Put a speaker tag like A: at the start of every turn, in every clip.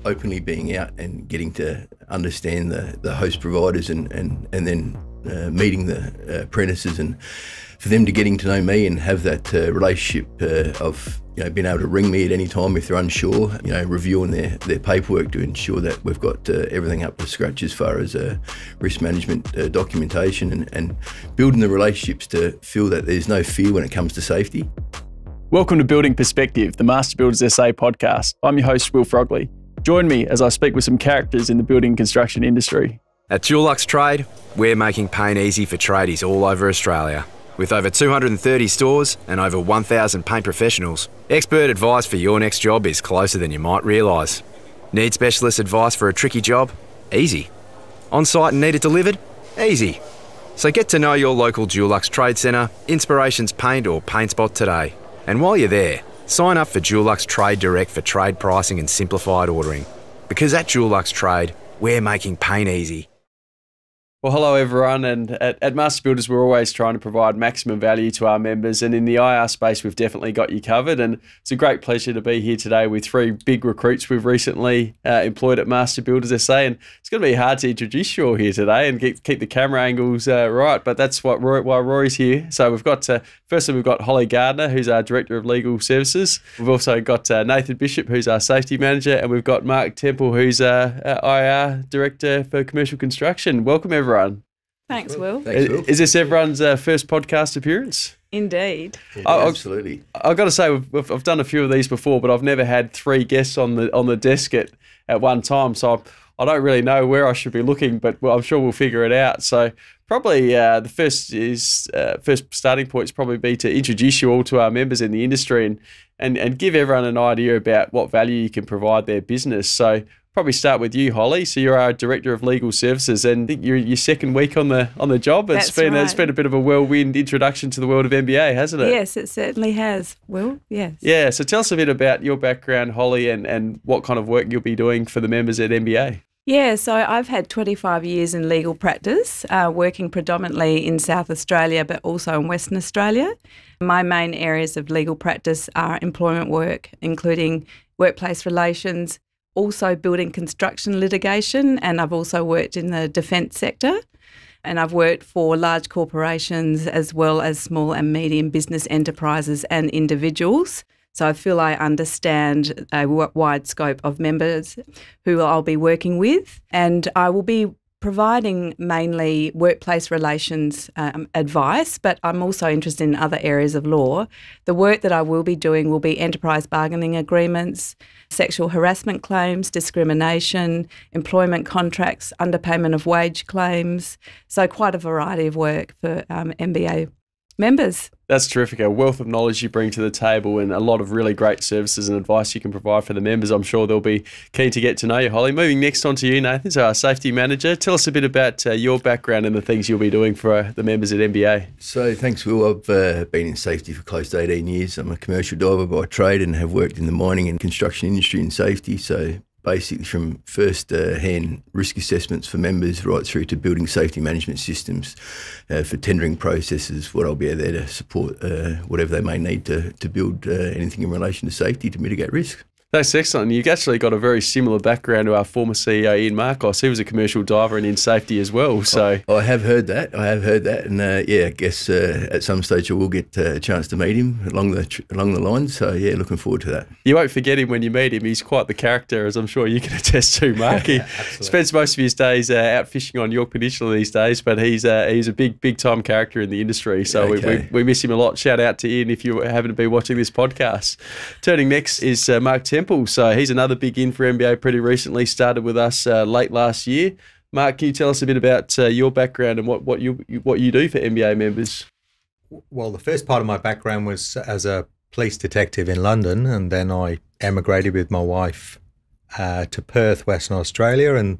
A: openly being out and getting to understand the host providers and then meeting the apprentices, and for them to getting to know me and have that relationship of being able to ring me at any time if they're unsure, reviewing their paperwork to ensure that we've got everything up to scratch as far as risk management documentation, and building the relationships to feel that there's no fear when it comes to safety.
B: Welcome to Building Perspective, the Master Builders SA podcast. I'm your host, Will Frogley. Join me as I speak with some characters in the building and construction industry.
C: At Dulux Trade, we're making paint easy for tradies all over Australia. With over 230 stores and over 1,000 paint professionals, expert advice for your next job is closer than you might realise. Need specialist advice for a tricky job? Easy. On-site and need it delivered? Easy. So get to know your local Dulux Trade Centre, Inspirations Paint or Paint Spot today. And while you're there, sign up for Dulux Trade Direct for trade pricing and simplified ordering. Because at Dulux Trade, we're making paint easy.
B: Well, hello everyone, and at Master Builders we're always trying to provide maximum value to our members, and in the IR space we've definitely got you covered, and it's a great pleasure to be here today with three big recruits we've recently employed at Master Builders SA, and it's going to be hard to introduce you all here today and keep the camera angles right, but that's why Rory's here. So we've got, firstly we've got Holly Gardner, who's our Director of Legal Services. We've also got Nathan Bishop, who's our Safety Manager, and we've got Mark Temple, who's our IR Director for Commercial Construction. Welcome everyone.
D: Thanks, Will.
A: Thanks, Will.
B: Is this everyone's first podcast appearance?
D: Indeed.
A: Absolutely.
B: I've got to say, I've done a few of these before, but I've never had three guests on the desk at one time, so I don't really know where I should be looking, but I'm sure we'll figure it out. So probably the first starting point is probably be to introduce you all to our members in the industry and give everyone an idea about what value you can provide their business. So probably start with you, Holly. So you're our Director of Legal Services, and I think you're your second week on the job. It's been a bit of a whirlwind introduction to the world of MBA, hasn't it?
D: Yes, it certainly has, Will. Yes.
B: Yeah. So tell us a bit about your background, Holly, and what kind of work you'll be doing for the members at MBA.
D: Yeah, so I've had 25 years in legal practice, working predominantly in South Australia, but also in Western Australia. My main areas of legal practice are employment work, including workplace relations, also building construction litigation, and I've also worked in the defence sector, and I've worked for large corporations as well as small and medium business enterprises and individuals. So I feel I understand a wide scope of members who I'll be working with, and I will be providing mainly workplace relations advice, but I'm also interested in other areas of law. The work that I will be doing will be enterprise bargaining agreements, sexual harassment claims, discrimination, employment contracts, underpayment of wage claims. So quite a variety of work for MBA members.
B: That's terrific. A wealth of knowledge you bring to the table and a lot of really great services and advice you can provide for the members. I'm sure they'll be keen to get to know you, Holly. Moving next on to you, Nathan, so our Safety Manager. Tell us a bit about your background and the things you'll be doing for the members at MBA.
A: So thanks, Will. I've been in safety for close to 18 years. I'm a commercial diver by trade and have worked in the mining and construction industry in safety. So basically from first-hand risk assessments for members right through to building safety management systems for tendering processes, what I'll be there to support whatever they may need to build anything in relation to safety to mitigate risk.
B: That's excellent. You've actually got a very similar background to our former CEO, Ian Marcos. He was a commercial diver and in safety as well. So
A: I have heard that. And I guess at some stage I will get a chance to meet him along the lines. So yeah, looking forward to that.
B: You won't forget him when you meet him. He's quite the character, as I'm sure you can attest to, Mark. He spends most of his days out fishing on York Peninsula these days, but he's a big time character in the industry. So
A: okay.
B: we miss him a lot. Shout out to Ian if you happen to be watching this podcast. Turning next is Mark Temple. So he's another big in for MBA pretty recently, started with us late last year. Mark, can you tell us a bit about your background and what you do for MBA members?
E: Well, the first part of my background was as a police detective in London, and then I emigrated with my wife to Perth, Western Australia, and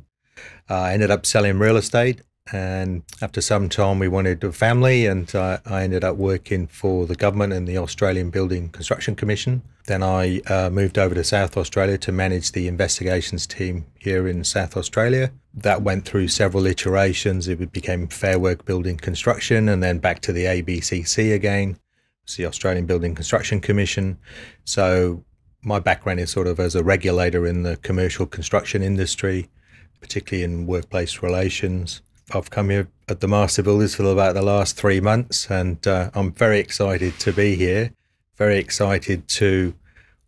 E: I ended up selling real estate. And after some time, we wanted a family, and I ended up working for the government and the Australian Building Construction Commission. Then I moved over to South Australia to manage the investigations team here in South Australia. That went through several iterations. It became Fair Work Building Construction, and then back to the ABCC again. It's the Australian Building Construction Commission. So my background is sort of as a regulator in the commercial construction industry, particularly in workplace relations. I've come here at the Master Builders for about the last 3 months, and I'm very excited to be here, very excited to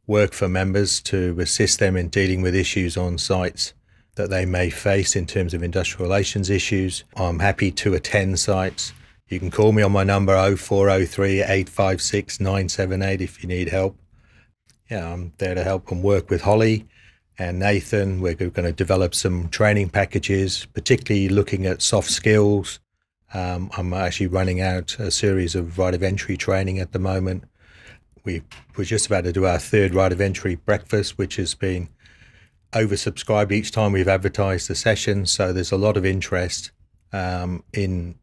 E: work for members, to assist them in dealing with issues on sites that they may face in terms of industrial relations issues. I'm happy to attend sites. You can call me on my number 0403 856 978 if you need help. Yeah, I'm there to help and work with Holly and Nathan. We're going to develop some training packages, particularly looking at soft skills. I'm actually running out a series of right of entry training at the moment. We're just about to do our third right of entry breakfast, which has been oversubscribed each time we've advertised the session. So there's a lot of interest in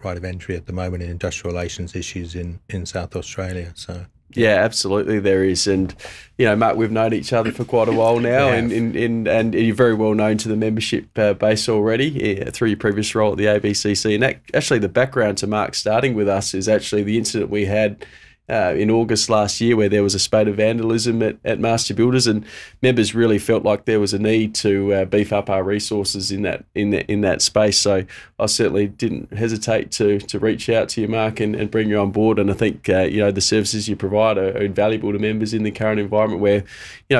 E: right of entry at the moment in industrial relations issues in South Australia. So.
B: Yeah, absolutely there is. And, Mark, we've known each other for quite a while now, and you're very well known to the membership base already through your previous role at the ABCC. And actually the background to Mark starting with us is actually the incident we had in August last year, where there was a spate of vandalism at Master Builders, and members really felt like there was a need to beef up our resources in that space. So I certainly didn't hesitate to reach out to you, Mark, and bring you on board. And I think the services you provide are invaluable to members in the current environment, where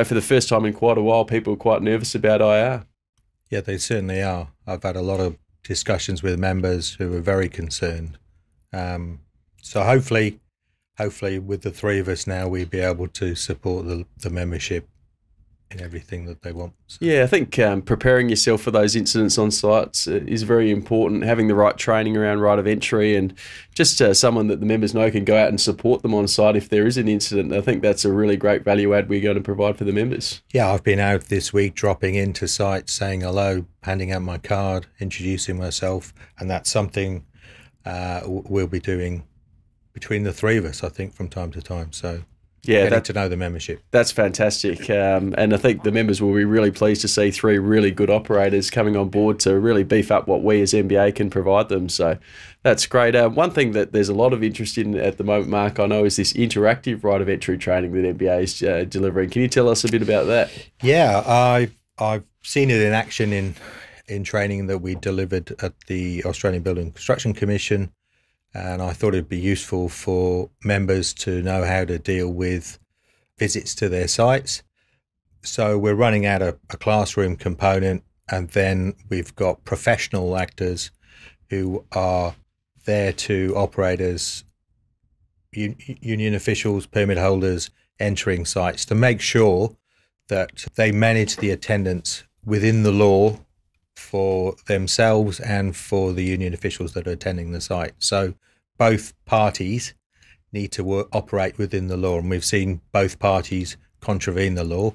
B: for the first time in quite a while, people are quite nervous about IR.
E: Yeah, they certainly are. I've had a lot of discussions with members who are very concerned. So hopefully with the three of us now, we'll be able to support the membership in everything that they want. So.
B: Yeah, I think preparing yourself for those incidents on sites is very important. Having the right training around right of entry, and just someone that the members know can go out and support them on site if there is an incident. I think that's a really great value add we're going to provide for the members.
E: Yeah, I've been out this week dropping into sites, saying hello, handing out my card, introducing myself, and that's something we'll be doing between the three of us, I think, from time to time. So getting to know the membership.
B: That's fantastic. And I think the members will be really pleased to see three really good operators coming on board to really beef up what we as MBA can provide them. So that's great. One thing that there's a lot of interest in at the moment, Mark, I know, is this interactive right of entry training that MBA is delivering. Can you tell us a bit about that?
E: Yeah, I've seen it in action in training that we delivered at the Australian Building Construction Commission. And I thought it'd be useful for members to know how to deal with visits to their sites. So we're running out a classroom component, and then we've got professional actors who are there to operate as union officials, permit holders entering sites, to make sure that they manage the attendance within the law for themselves and for the union officials that are attending the site. So both parties need to operate within the law, and we've seen both parties contravene the law.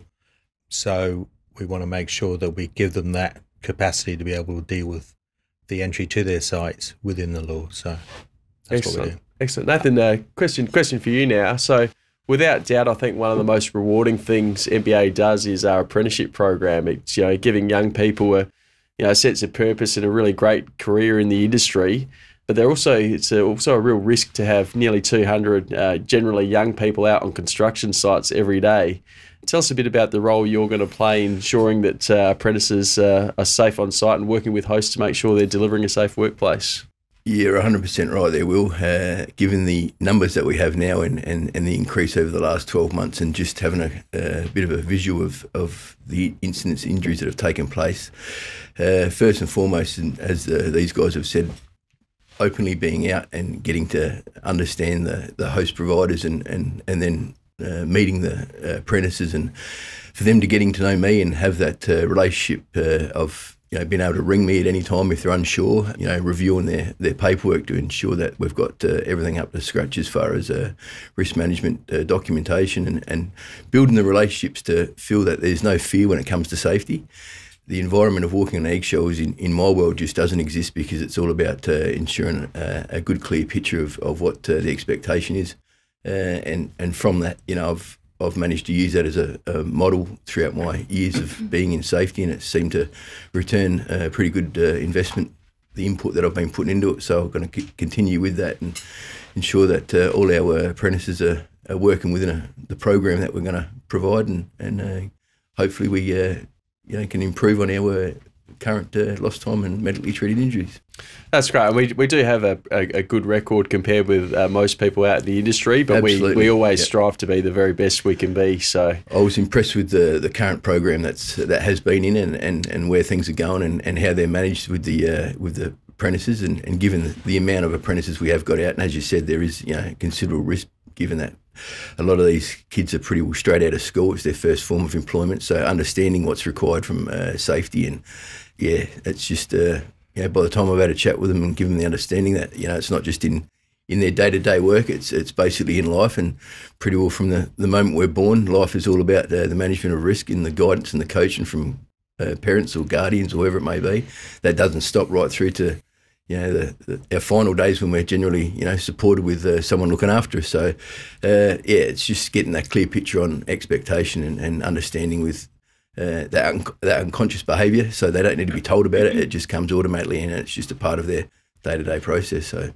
E: So we want to make sure that we give them that capacity to be able to deal with the entry to their sites within the law. So that's what we're doing.
B: Excellent. Nathan, question for you now. So without doubt, I think one of the most rewarding things MBA does is our apprenticeship program. It's giving young people a sense of purpose and a really great career in the industry. But it's also a real risk to have nearly 200 generally young people out on construction sites every day. Tell us a bit about the role you're going to play in ensuring that apprentices are safe on site and working with hosts to make sure they're delivering a safe workplace.
A: You're 100% right there, Will. Given the numbers that we have now and the increase over the last 12 months, and just having a bit of a visual of the incidents, injuries that have taken place, first and foremost, and as these guys have said, openly being out and getting to understand the host providers and then meeting the apprentices, and for them to getting to know me and have that relationship of being able to ring me at any time if they're unsure, reviewing their paperwork to ensure that we've got everything up to scratch as far as risk management documentation, and building the relationships to feel that there's no fear when it comes to safety. The environment of walking on eggshells in my world just doesn't exist, because it's all about ensuring a good, clear picture of what the expectation is. And from that, I've managed to use that as a model throughout my years of being in safety, and it seemed to return a pretty good investment, the input that I've been putting into it. So I'm going to continue with that and ensure that all our apprentices are are working within the program that we're going to provide, and hopefully we can improve on our current lost time and medically treated injuries.
B: That's great. And we do have a good record compared with most people out in the industry, but we always strive to be the very best we can be. So
A: I was impressed with the current program that has been in and where things are going and how they're managed with the apprentices and given the amount of apprentices we have got out. And as you said, there is considerable risk given that a lot of these kids are pretty well straight out of school. It's their first form of employment. So understanding what's required from safety and it's just by the time I've had a chat with them and give them the understanding that it's not just in their day-to-day work, it's basically in life, and pretty well from the moment we're born, life is all about the management of risk and the guidance and the coaching from parents or guardians or whoever it may be. That doesn't stop right through to our final days when we're generally supported with someone looking after us. So it's just getting that clear picture on expectation and understanding with that unconscious behaviour, so they don't need to be told about it. It just comes automatically, and it's just a part of their day-to-day process. So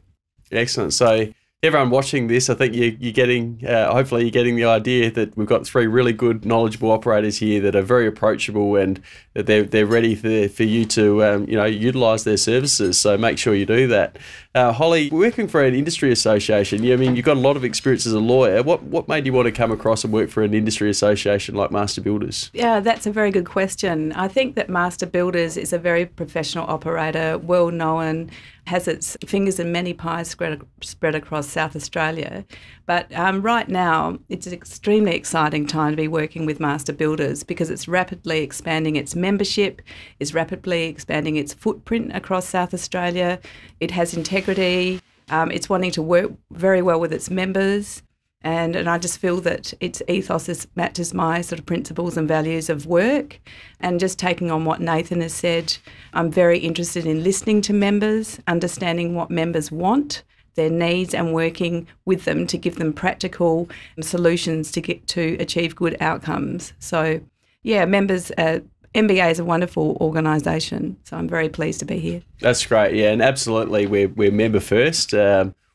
B: excellent. So everyone watching this, I think you're getting, hopefully you're getting the idea that we've got three really good, knowledgeable operators here that are very approachable and that they're ready for you to, utilise their services. So make sure you do that. Holly, working for an industry association, you've got a lot of experience as a lawyer. What made you want to come across and work for an industry association like Master Builders?
D: Yeah, that's a very good question. I think that Master Builders is a very professional operator, well known, has its fingers in many pies spread across South Australia. But right now, it's an extremely exciting time to be working with Master Builders because it's rapidly expanding its membership, it's rapidly expanding its footprint across South Australia. It has integrity. It's wanting to work very well with its members. And I just feel that its ethos matches my sort of principles and values of work. And just taking on what Nathan has said, I'm very interested in listening to members, understanding what members want, their needs, and working with them to give them practical solutions to achieve good outcomes. So, members, MBA is a wonderful organisation, so I'm very pleased to be here.
B: That's great, yeah, and absolutely, we're member first.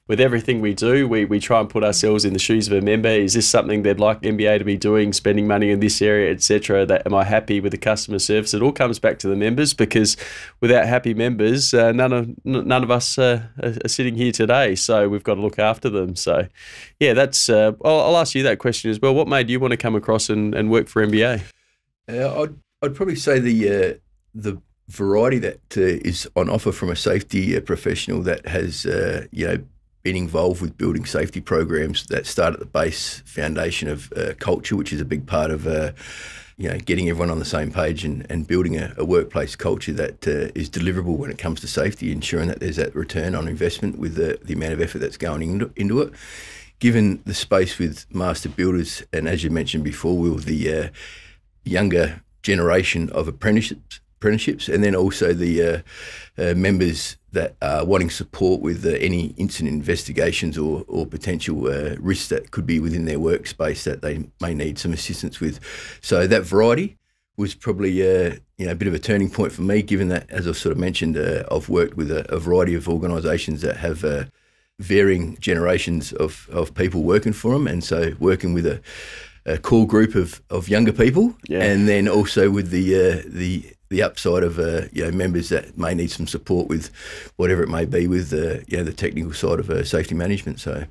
B: With everything we do, we try and put ourselves in the shoes of a member. Is this something they'd like MBA to be doing, spending money in this area, etc.? Am I happy with the customer service? It all comes back to the members, because without happy members, none of us are sitting here today. So we've got to look after them. So, yeah, that's. I'll ask you that question as well. What made you want to come across and work for MBA?
A: I'd probably say the variety that is on offer from a safety professional that has been involved with building safety programs that start at the base foundation of culture, which is a big part of getting everyone on the same page and building a workplace culture that is deliverable when it comes to safety, ensuring that there's that return on investment with the amount of effort that's going into it. Given the space with Master Builders, and as you mentioned before, with the younger generation of apprenticeships, and then also the members that are wanting support with any incident investigations or potential risks that could be within their workspace that they may need some assistance with. So that variety was probably a bit of a turning point for me, given that, as I've sort of mentioned, I've worked with a variety of organisations that have varying generations of people working for them, and so working with a core group of younger people, and then also with the upside of members that may need some support with whatever it may be with the technical side of safety management. So,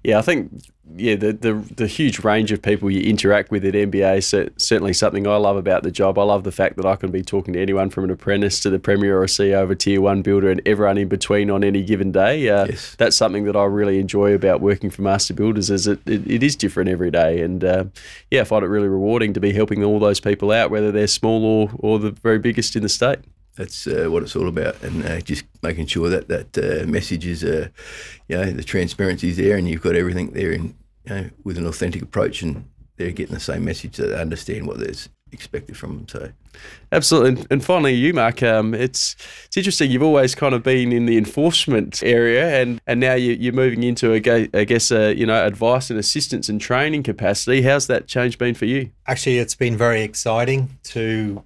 B: yeah, I think the huge range of people you interact with at MBA is certainly something I love about the job. I love the fact that I can be talking to anyone from an apprentice to the Premier or a CEO of a Tier 1 builder and everyone in between on any given day.
A: Yes.
B: That's something that I really enjoy about working for Master Builders, is it is different every day. And I find it really rewarding to be helping all those people out, whether they're small or the very biggest in the state.
A: That's what it's all about, and just making sure that message is, the transparency is there, and you've got everything there, with an authentic approach, and they're getting the same message, that they understand what is expected from them. So,
B: absolutely. And finally, you, Mark, it's interesting. You've always kind of been in the enforcement area, and now you're moving into advice and assistance and training capacity. How's that change been for you?
E: Actually, it's been very exciting to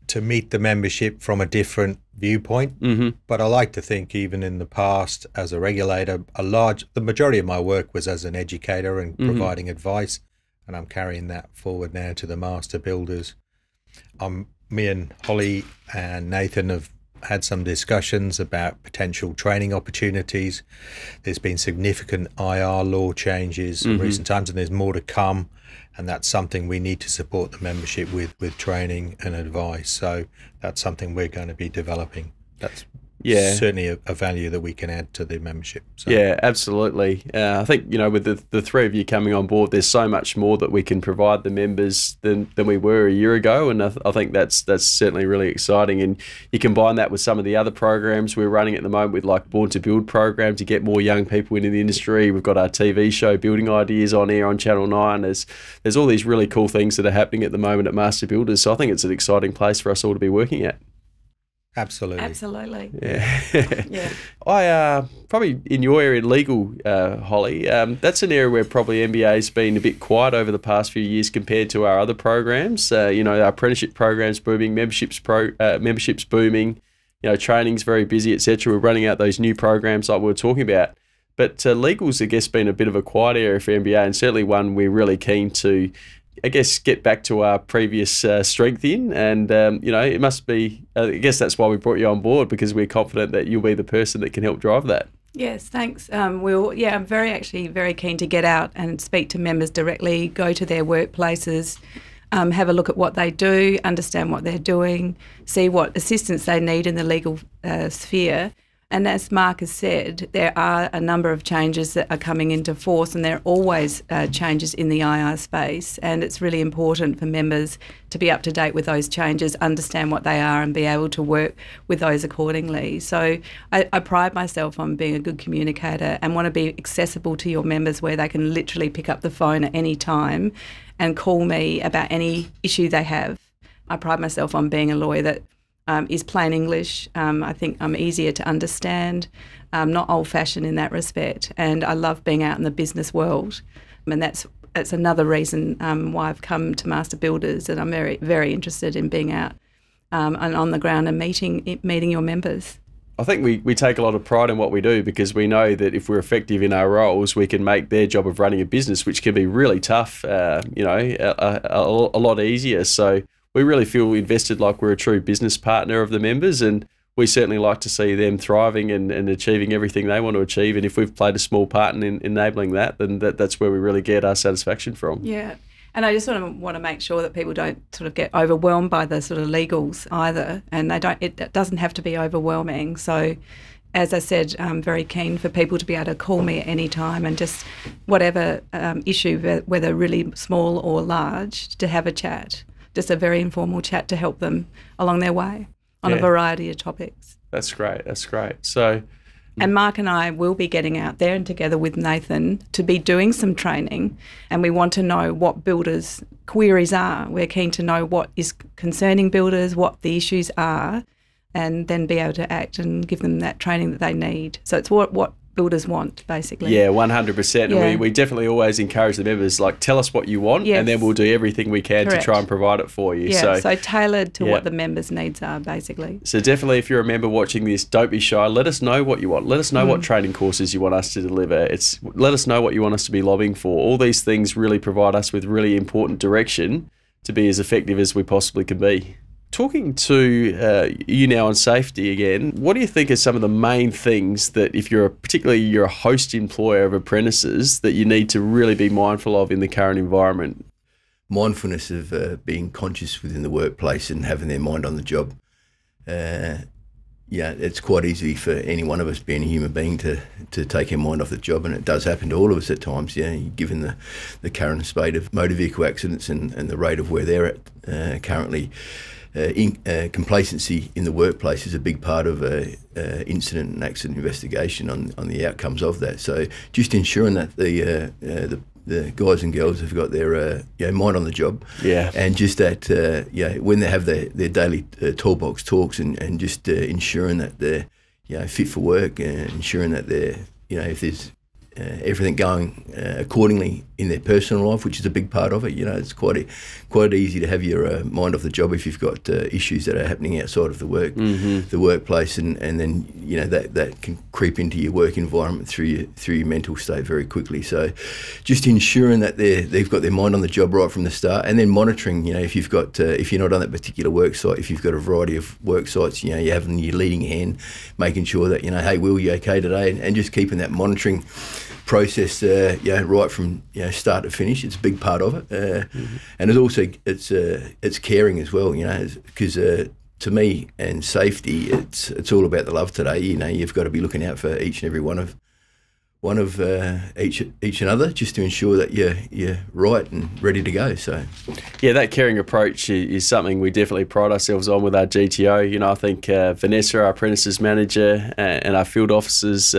E: to meet the membership from a different viewpoint.
B: Mm-hmm.
E: But I like to think, even in the past, as a regulator, the majority of my work was as an educator and providing advice, and I'm carrying that forward now to the master builders. Me and Holly and Nathan have had some discussions about potential training opportunities. There's been significant IR law changes in recent times, and there's more to come. And that's something we need to support the membership with training and advice. So that's something we're going to be developing. That's certainly a value that we can add to the membership. So.
B: Yeah, absolutely. I think, with the three of you coming on board, there's so much more that we can provide the members than we were a year ago, and I think that's certainly really exciting. And you combine that with some of the other programs we're running at the moment, with like Born to Build program to get more young people into the industry. We've got our TV show Building Ideas on air on Channel 9. There's all these really cool things that are happening at the moment at Master Builders, so I think it's an exciting place for us all to be working at.
D: Absolutely.
B: Yeah.
D: Yeah.
B: I probably in your area, legal, Holly, that's an area where probably MBA's been a bit quiet over the past few years compared to our other programs. Our apprenticeship programs booming, memberships booming, training's very busy, etc. We're running out those new programs like we were talking about. But legal's, I guess, been a bit of a quiet area for MBA, and certainly one we're really keen to, I guess, get back to our previous strength in. And, it must be, I guess that's why we brought you on board, because we're confident that you'll be the person that can help drive that.
D: Yes, thanks. I'm very keen to get out and speak to members directly, go to their workplaces, have a look at what they do, understand what they're doing, see what assistance they need in the legal sphere. And as Mark has said, there are a number of changes that are coming into force, and there are always changes in the IR space, and it's really important for members to be up to date with those changes, understand what they are, and be able to work with those accordingly. So I pride myself on being a good communicator and want to be accessible to your members, where they can literally pick up the phone at any time and call me about any issue they have. I pride myself on being a lawyer that is plain English. I think I'm easier to understand, not old-fashioned in that respect. And I love being out in the business world. And that's another reason why I've come to Master Builders, and I'm very, very interested in being out and on the ground and meeting your members.
B: I think we take a lot of pride in what we do, because we know that if we're effective in our roles, we can make their job of running a business, which can be really tough, a lot easier. So we really feel invested, like we're a true business partner of the members, and we certainly like to see them thriving and achieving everything they want to achieve. And if we've played a small part in enabling that, then that's where we really get our satisfaction from.
D: Yeah. And I just want to make sure that people don't sort of get overwhelmed by the sort of legals either, and it doesn't have to be overwhelming. So, as I said, I'm very keen for people to be able to call me at any time, and just whatever issue, whether really small or large, to have a chat. Just a very informal chat to help them along their way on a variety of topics.
B: That's great. So,
D: and Mark and I will be getting out there, and together with Nathan, to be doing some training, and we want to know what builders' queries are. We're keen to know what is concerning builders, what the issues are, and then be able to act and give them that training that they need. So it's what builders want, basically.
B: Yeah, 100%.
D: Yeah.
B: And we definitely always encourage the members, like, tell us what you want, and then we'll do everything we can to try and provide it for you.
D: Yeah, so tailored to what the members' needs are, basically.
B: So definitely, if you're a member watching this, don't be shy. Let us know what you want. Let us know what training courses you want us to deliver. Let us know what you want us to be lobbying for. All these things really provide us with really important direction to be as effective as we possibly can be. Talking to you now on safety again, what do you think are some of the main things that, if you're a host employer of apprentices, that you need to really be mindful of in the current environment?
A: Mindfulness of being conscious within the workplace and having their mind on the job. It's quite easy for any one of us, being a human being, to take our mind off the job, and it does happen to all of us at times. Given the current spate of motor vehicle accidents and the rate of where they're at currently. Complacency in the workplace is a big part of incident and accident investigation on the outcomes of that. So just ensuring that the guys and girls have got their mind on the job, and just that when they have their daily toolbox talks, and just ensuring that they're fit for work, and ensuring that they're if there's everything going accordingly in their personal life, which is a big part of it. You know, it's quite easy to have your mind off the job if you've got issues that are happening outside of the workplace, and then, you know, that can creep into your work environment through your mental state very quickly. So just ensuring that they've got their mind on the job right from the start, and then monitoring, you know, if you've got if you're not on that particular work site, if you've got a variety of work sites, you know, you're having your leading hand, making sure that, you know, hey, Will, you okay today, and just keeping that monitoring process, right from, you know, start to finish. It's a big part of it, and it's caring as well, you know, because to me, and safety, it's all about the love today. You know, you've got to be looking out for each and every one of each another, just to ensure that you're right and ready to go. So,
B: yeah, that caring approach is something we definitely pride ourselves on with our GTO. You know, I think Vanessa, our apprentices manager, and our field officers,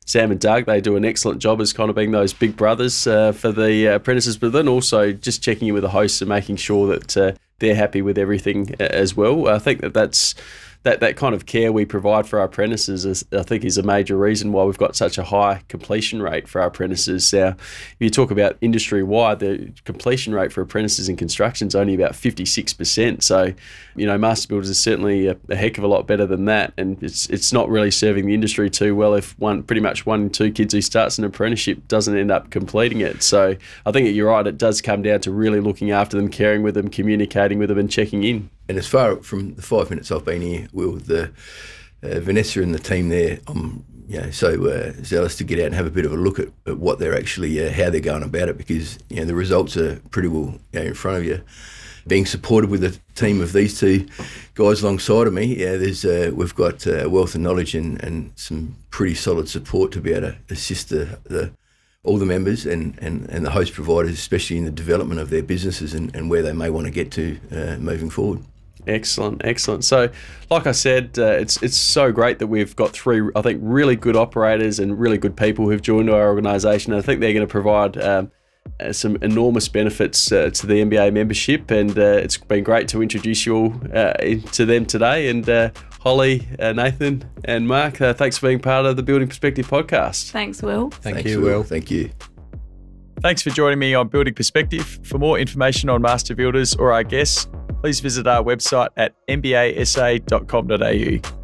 B: Sam and Doug, they do an excellent job as kind of being those big brothers for the apprentices, but then also just checking in with the hosts and making sure that they're happy with everything as well. I think that's that kind of care we provide for our apprentices is a major reason why we've got such a high completion rate for our apprentices. Now, if you talk about industry-wide, the completion rate for apprentices in construction is only about 56%. So, you know, master builders is certainly a heck of a lot better than that, and it's not really serving the industry too well if pretty much one in two kids who starts an apprenticeship doesn't end up completing it. So I think you're right, it does come down to really looking after them, caring with them, communicating with them, and checking in.
A: And as far from the 5 minutes I've been here, Will, Vanessa and the team there, I'm so zealous to get out and have a bit of a look at what they're actually, how they're going about it, because, you know, the results are pretty well, you know, in front of you. Being supported with a team of these two guys alongside of me, we've got a wealth of knowledge and some pretty solid support to be able to assist all the members and the host providers, especially in the development of their businesses and where they may want to get to moving forward.
B: Excellent. So, like I said, it's so great that we've got three, I think, really good operators and really good people who've joined our organisation. I think they're going to provide some enormous benefits to the MBA membership, and it's been great to introduce you all to them today. And Holly, Nathan and Mark, thanks for being part of the Building Perspective podcast.
D: Thanks, Will.
E: Thanks, Will.
A: Thank you.
B: Thanks for joining me on Building Perspective. For more information on Master Builders or our guests, please visit our website at mbasa.com.au.